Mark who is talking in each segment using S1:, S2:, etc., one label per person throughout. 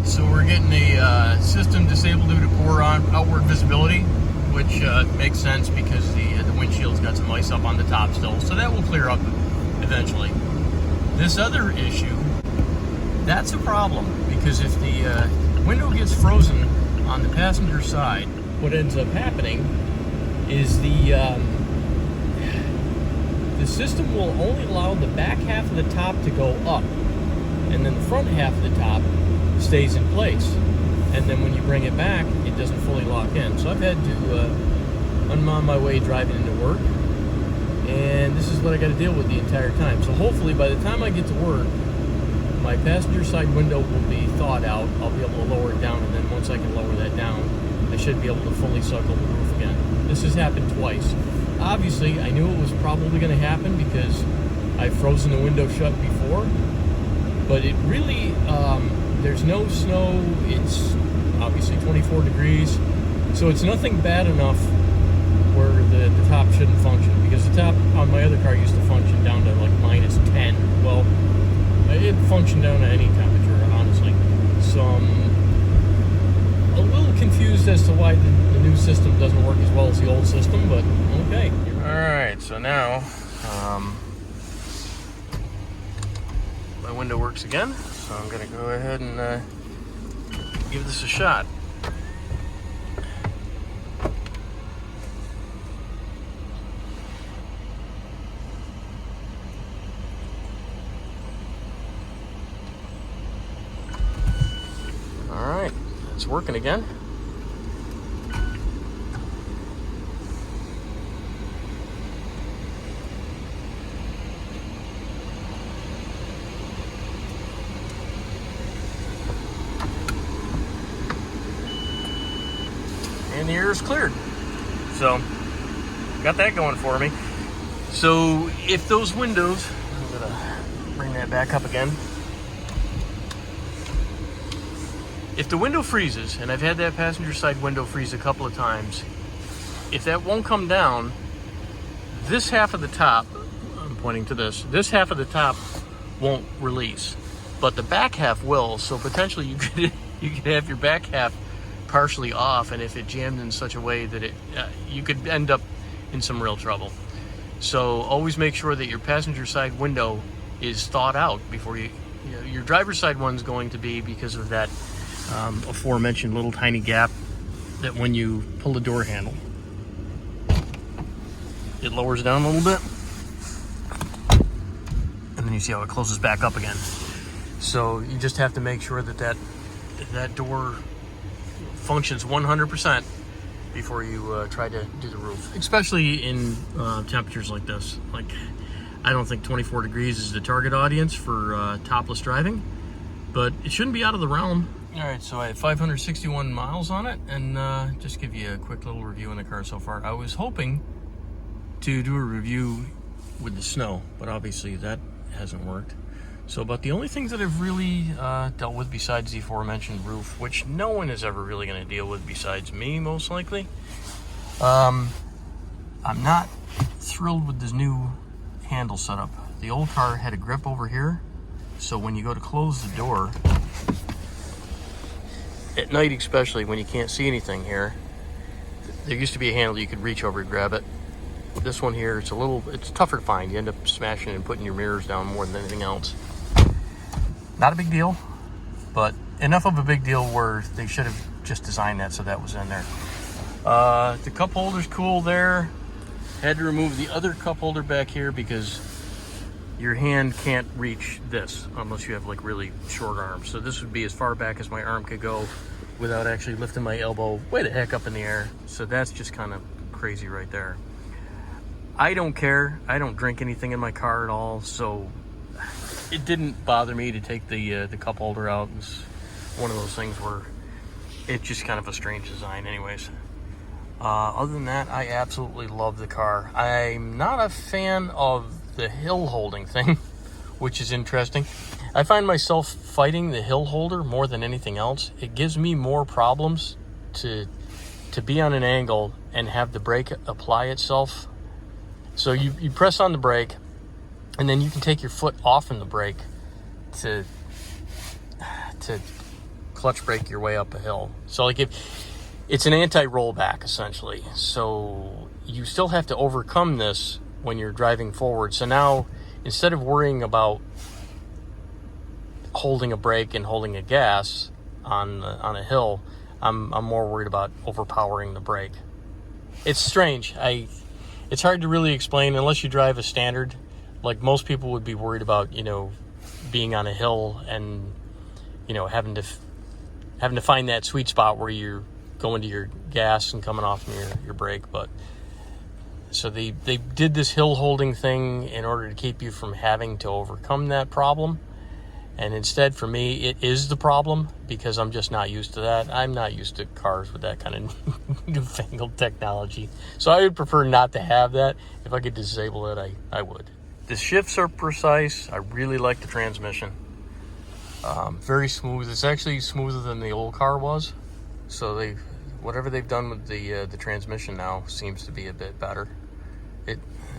S1: So we're getting the system disabled due to poor outward visibility, which makes sense because the windshield's got some ice up on the top still. So that will clear up eventually. This other issue, that's a problem, because if the window gets frozen on the passenger side, what ends up happening is the system will only allow the back half of the top to go up, and then the front half of the top stays in place. And then when you bring it back, it doesn't fully lock in. So I've had to I'm on my way driving into work, and this is what I got to deal with the entire time. So hopefully by the time I get to work, my passenger side window will be thawed out. I'll be able to lower it down, and then once I can lower that down, I should be able to fully suckle the roof again. This has happened twice. Obviously, I knew it was probably going to happen because I've frozen the window shut before, but it really, there's no snow. It's obviously 24 degrees, so it's nothing bad enough where the top shouldn't function, because the top on my other car used to function down to like -10. Well, it functioned down to any temperature, honestly. So I'm a little confused as to why the new system doesn't work as well as the old system, but okay. Alright, so now my window works again, so I'm going to go ahead and give this a shot. Alright, it's working again. And the air is cleared. So, got that going for me. So, if those windows, I'm gonna bring that back up again. If the window freezes, and I've had that passenger side window freeze a couple of times, if that won't come down, this half of the top, I'm pointing to this half of the top won't release, but the back half will. So potentially you could have your back half partially off, and if it jammed in such a way that you could end up in some real trouble. So always make sure that your passenger side window is thawed out before your driver's side one's going to be, because of that aforementioned little tiny gap that when you pull the door handle, it lowers down a little bit, and then you see how it closes back up again. So you just have to make sure that door functions 100% before you try to do the roof, especially in temperatures like this. Like, I don't think 24 degrees is the target audience for topless driving, but it shouldn't be out of the realm. All right, so I have 561 miles on it, and just give you a quick little review on the car so far. I was hoping to do a review with the snow, but obviously that hasn't worked. So about the only things that I've really dealt with besides the aforementioned roof, which no one is ever really going to deal with besides me, most likely. I'm not thrilled with this new handle setup. The old car had a grip over here, so when you go to close the door, at night especially, when you can't see anything here, there used to be a handle you could reach over and grab it. This one here, it's tougher to find. You end up smashing and putting your mirrors down more than anything else. Not a big deal, but enough of a big deal where they should have just designed that so that was in there. The cup holder's cool there. Had to remove the other cup holder back here because your hand can't reach this unless you have like really short arms. So this would be as far back as my arm could go without actually lifting my elbow way the heck up in the air. So that's just kind of crazy right there. I don't care. I don't drink anything in my car at all, so it didn't bother me to take the cup holder out. It's one of those things where it's just kind of a strange design anyways. Other than that, I absolutely love the car. I'm not a fan of the hill holding thing, which is interesting. I find myself fighting the hill holder more than anything else. It gives me more problems to be on an angle and have the brake apply itself. So you press on the brake, and then you can take your foot off in the brake to clutch brake your way up a hill. So like if it's an anti-rollback essentially. So you still have to overcome this when you're driving forward. So now instead of worrying about holding a brake and holding a gas on a hill, I'm more worried about overpowering the brake. It's strange. It's hard to really explain unless you drive a standard. Like most people would be worried about, you know, being on a hill and, you know, having to find that sweet spot where you're going to your gas and coming off your brake. But so they did this hill holding thing in order to keep you from having to overcome that problem. And instead, for me, it is the problem because I'm just not used to that. I'm not used to cars with that kind of newfangled technology. So I would prefer not to have that. If I could disable it, I would. The shifts are precise. I really like the transmission. Very smooth. It's actually smoother than the old car was. So whatever they've done with the transmission now seems to be a bit better.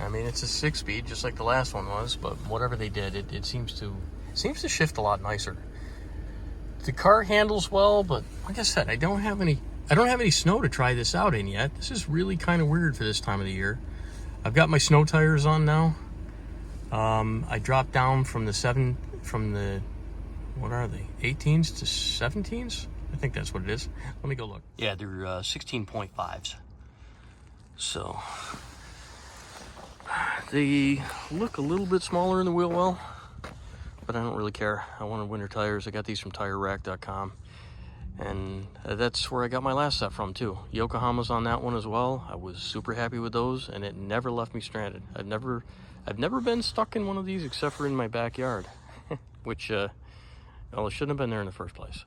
S1: I mean, it's a 6-speed, just like the last one was, but whatever they did, it seems to shift a lot nicer. The car handles well, but like I said, I don't have any snow to try this out in yet. This is really kind of weird for this time of the year. I've got my snow tires on now. I dropped down from the what are they, 18s to 17s? I think that's what it is. Let me go look. Yeah, they're 16.5s. So they look a little bit smaller in the wheel well, but I don't really care. I wanted winter tires. I got these from TireRack.com, and that's where I got my last set from too. Yokohama's on that one as well. I was super happy with those, and it never left me stranded. I've never been stuck in one of these except for in my backyard, which well, it shouldn't have been there in the first place.